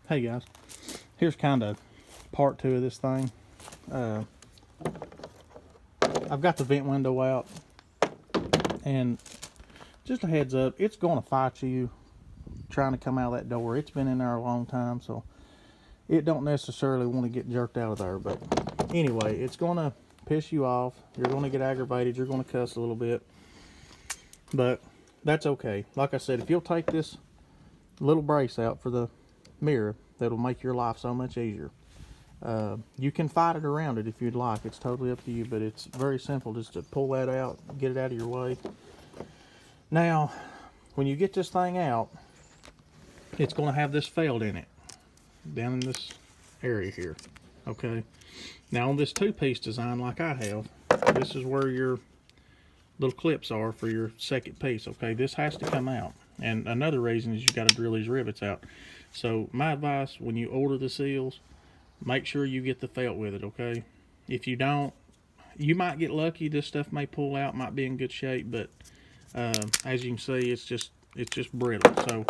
Hey guys, here's kind of part 2 of this thing. I've got the vent window out, and just a heads up, it's going to fight you trying to come out of that door. It's been in there a long time, so it don't necessarily want to get jerked out of there. But anyway, it's going to piss you off. You're going to get aggravated. You're going to cuss a little bit, but that's okay. Like I said, if you'll take this little brace out for the mirror, that'll make your life so much easier. You can fight it around it if you'd like. It's totally up to you, but it's very simple just to pull that out, get it out of your way. Now, when you get this thing out, it's going to have this felt in it, down in this area here, okay? Now, on this 2-piece design like I have, this is where your little clips are for your second piece, okay? This has to come out. And another reason is you got to drill these rivets out. So my advice, when you order the seals, make sure you get the felt with it, okay? If you don't, you might get lucky. This stuff may pull out, might be in good shape, but as you can see, it's just brittle. So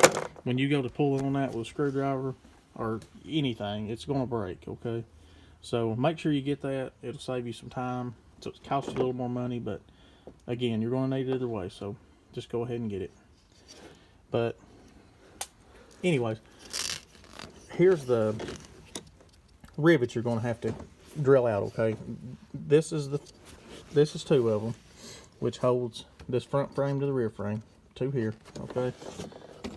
when you go to pull on that with a screwdriver or anything, it's going to break, okay? So make sure you get that. It'll save you some time. So it costs you a little more money, but again, you're going to need it either way, so just go ahead and get it. But anyways, here's the rivets you're going to have to drill out, okay? This is 2 of them, which holds this front frame to the rear frame. 2 here, okay?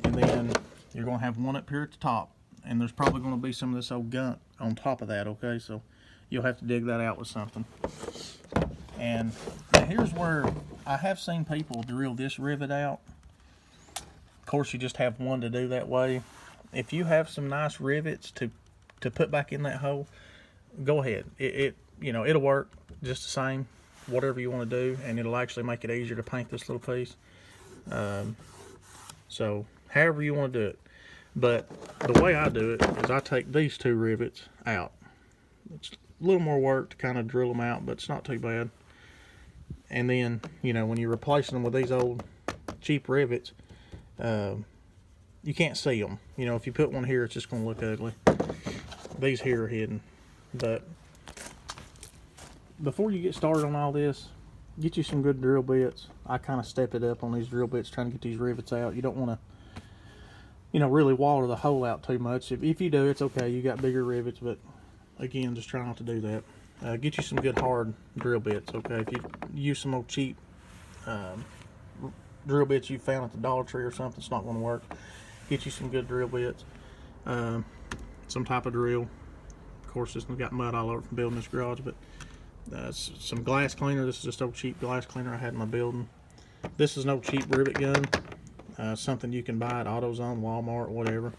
And then you're going to have 1 up here at the top, and there's probably going to be some of this old gunk on top of that, okay? So you'll have to dig that out with something. And now here's where I have seen people drill this rivet out. Of course, you just have 1 to do that way. If you have some nice rivets to put back in that hole, go ahead. It'll work just the same, whatever you want to do, and it'll actually make it easier to paint this little piece. So however you want to do it. But the way I do it is I take these 2 rivets out. It's a little more work to kind of drill them out, but it's not too bad. And then, when you're replacing them with these old cheap rivets, you can't see them. If you put one here, it's just going to look ugly. These here are hidden. But before you get started on all this, get you some good drill bits. I kind of step it up on these drill bits, trying to get these rivets out. You don't want to, really water the hole out too much. If you do, it's okay. You got bigger rivets, but again, just try not to do that. Get you some good hard drill bits, okay? If you use some old cheap drill bits you found at the Dollar Tree or something, it's not going to work. Get you some good drill bits, some type of drill. Of course, this one's got mud all over from building this garage, but some glass cleaner. This is just old cheap glass cleaner I had in my building. This is no cheap rivet gun, something you can buy at AutoZone, Walmart, whatever.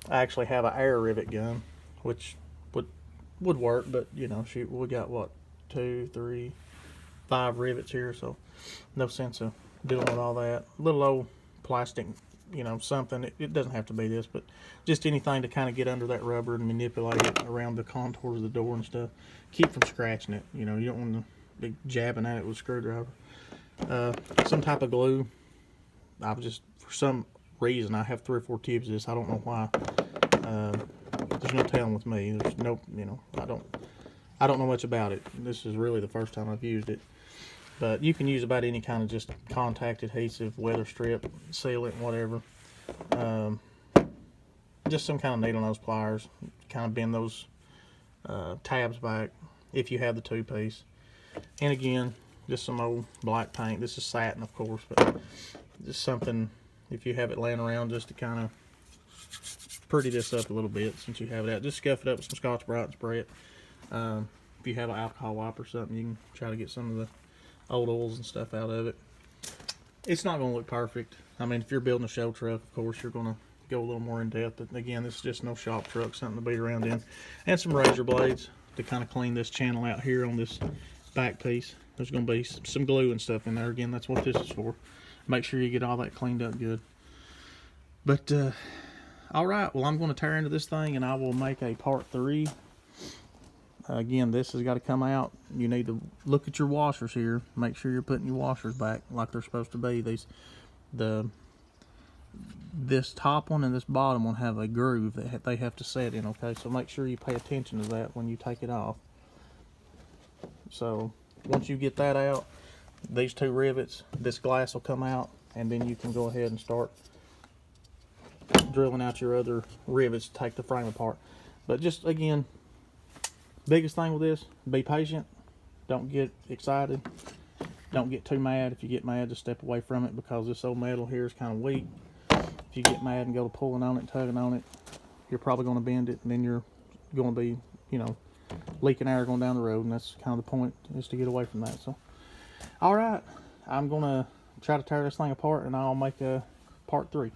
I actually have an air rivet gun, which would work, but shoot, we got what, 2, 3, 5 rivets here, so no sense of dealing with all that. Little old plastic, something. It doesn't have to be this, but just anything to kind of get under that rubber and manipulate it around the contours of the door and stuff. Keep from scratching it. You don't want to be jabbing at it with a screwdriver. Some type of glue. For some reason, I have 3 or 4 tubes of this. I don't know why. There's no telling with me. There's no, I don't know much about it. This is really the first time I've used it. But you can use about any kind of just contact adhesive, weather strip, sealant, whatever. Just some kind of needle nose pliers. Kind of bend those tabs back if you have the 2-piece. And again, just some old black paint. This is satin, of course, but just something, if you have it laying around, just to kind of pretty this up a little bit since you have it out. Just scuff it up with some Scotch-Brite and spray it. If you have an alcohol wipe or something, you can try to get some of the old oils and stuff out of it. It's not going to look perfect. I mean, if you're building a show truck, of course, you're going to go a little more in depth. But again, this is just no shop truck, something to beat around in. And some razor blades to kind of clean this channel out here on this back piece. There's going to be some glue and stuff in there. Again, that's what this is for. Make sure you get all that cleaned up good. But, all right, well, I'm going to tear into this thing and I will make a part 3. Again, this has got to come out. You need to look at your washers here. Make sure you're putting your washers back like they're supposed to be. The this top one and this bottom one have a groove that they have to set in, okay? So make sure you pay attention to that when you take it off. So once you get that out, these two rivets, this glass will come out, and then you can go ahead and start drilling out your other rivets to take the frame apart. But just again, biggest thing with this, be patient. Don't get excited. Don't get too mad. If you get mad, just step away from it, because this old metal here is kind of weak. If you get mad and go to pulling on it, tugging on it, you're probably going to bend it, and then you're going to be, you know, leaking air going down the road, and that's kind of the point, is to get away from that. So, all right, I'm going to try to tear this thing apart, and I'll make a part 3.